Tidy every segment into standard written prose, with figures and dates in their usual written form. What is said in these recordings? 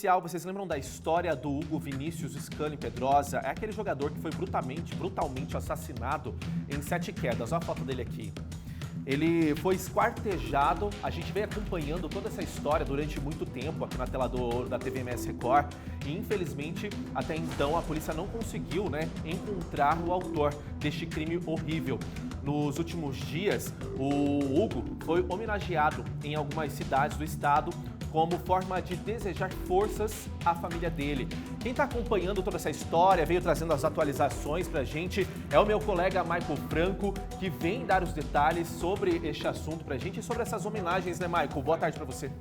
policial, vocês lembram da história do Hugo Vinícius Scani Pedrosa? É aquele jogador que foi brutalmente assassinado em 7 quedas. Olha a foto dele aqui. Ele foi esquartejado, a gente vem acompanhando toda essa história durante muito tempo aqui na tela da TV MS Record e infelizmente até então a polícia não conseguiu, encontrar o autor deste crime horrível. Nos últimos dias, o Hugo foi homenageado em algumas cidades do estado como forma de desejar forças à família dele. Quem está acompanhando toda essa história, veio trazendo as atualizações para a gente, é o meu colega Michael Franco, que vem dar os detalhes sobre este assunto para a gente e sobre essas homenagens, né, Michael? Boa tarde para você.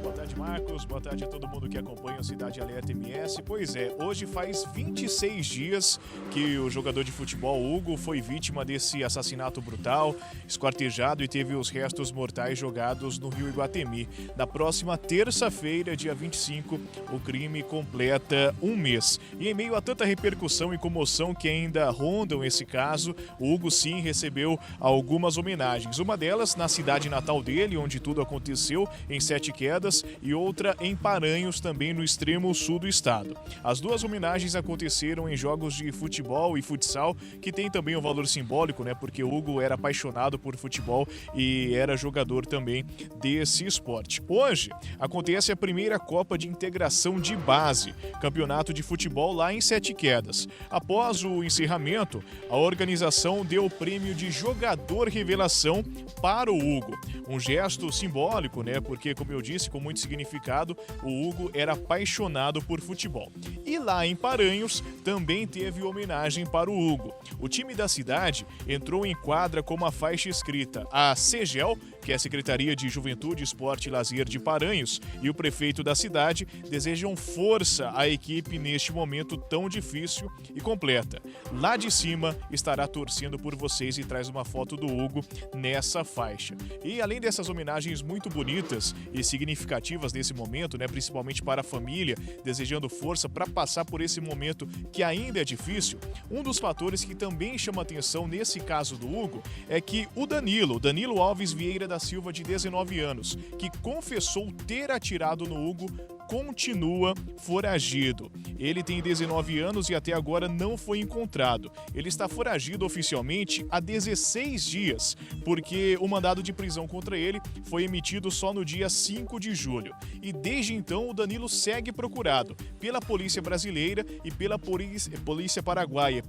Boa tarde, Marcos. Boa tarde a todo mundo que acompanha o Cidade Alerta MS. Pois é, hoje faz 26 dias que o jogador de futebol Hugo foi vítima desse assassinato brutal, esquartejado e teve os restos mortais jogados no rio Iguatemi. Na próxima terça-feira, dia 25, o crime completa um mês. E em meio a tanta repercussão e comoção que ainda rondam esse caso, o Hugo sim recebeu algumas homenagens. Uma delas na cidade natal dele, onde tudo aconteceu, em 7 quedas, e outra em Paranhos, também no extremo sul do estado. As duas homenagens aconteceram em jogos de futebol e futsal, que tem também um valor simbólico, porque o Hugo era apaixonado por futebol e era jogador também desse esporte. Hoje acontece a primeira Copa de Integração de Base, campeonato de futebol lá em 7 quedas. Após o encerramento, a organização deu o prêmio de Jogador Revelação para o Hugo. Um gesto simbólico, porque, como eu disse, com muito significado, o Hugo era apaixonado por futebol. E lá em Paranhos também teve homenagem para o Hugo. O time da cidade entrou em quadra com uma faixa escrita: a CEGEL, que é a Secretaria de Juventude, Esporte e Lazer de Paranhos, e o prefeito da cidade desejam força à equipe neste momento tão difícil e completa. Lá de cima estará torcendo por vocês e traz uma foto do Hugo nessa faixa. E além dessas homenagens muito bonitas e significativas nesse momento, principalmente para a família, desejando força para passar por esse momento que ainda é difícil, um dos fatores que também chama atenção nesse caso do Hugo é que o Danilo Alves Vieira da Silva, de 19 anos, que confessou ter atirado no Hugo, continua foragido. Ele tem 19 anos e até agora não foi encontrado. Ele está foragido oficialmente há 16 dias, porque o mandado de prisão contra ele foi emitido só no dia 5 de julho. E desde então o Danilo segue procurado pela polícia brasileira e pela polícia paraguaia,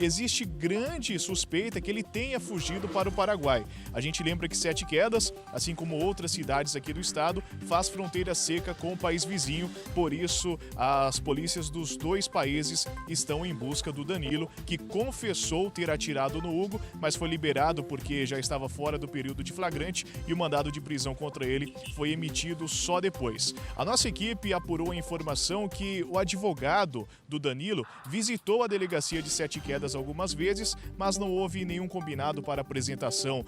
Existe grande suspeita que ele tenha fugido para o Paraguai. A gente lembra que 7 quedas, assim como outras cidades aqui do estado, faz fronteira seca com o país vizinho, por isso as polícias dos dois países estão em busca do Danilo, que confessou ter atirado no Hugo, mas foi liberado porque já estava fora do período de flagrante e o mandado de prisão contra ele foi emitido só depois. A nossa equipe apurou a informação que o advogado do Danilo visitou a delegacia de 7 quedas algumas vezes, mas não houve nenhum combinado para apresentação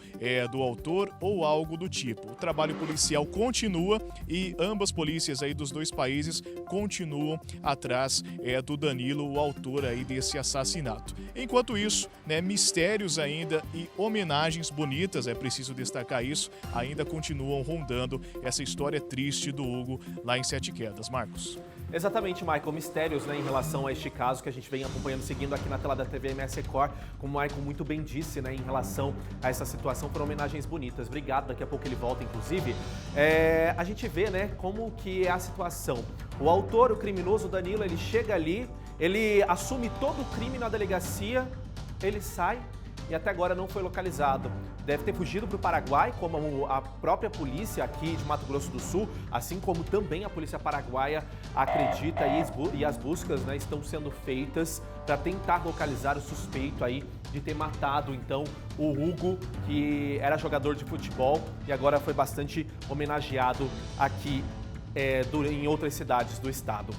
do autor ou algo do tipo. O trabalho policial continua e ambas polícias aí dos dois países continuam atrás do Danilo, o autor aí desse assassinato. Enquanto isso, mistérios ainda e homenagens bonitas, é preciso destacar isso, ainda continuam rondando essa história triste do Hugo lá em 7 quedas. Marcos. Exatamente, Michael. Mistérios em relação a este caso que a gente vem acompanhando, seguindo aqui na tela da TV MS Record, como o Michael muito bem disse, em relação a essa situação, foram homenagens bonitas. Obrigado, daqui a pouco ele volta, inclusive. A gente vê, como que é a situação. O autor, o criminoso Danilo, ele chega ali, ele assume todo o crime na delegacia, ele sai e até agora não foi localizado. Deve ter fugido para o Paraguai, como a própria polícia aqui de Mato Grosso do Sul, assim como também a polícia paraguaia acredita e as buscas estão sendo feitas para tentar localizar o suspeito aí de ter matado então o Hugo, que era jogador de futebol e agora foi bastante homenageado aqui em outras cidades do estado.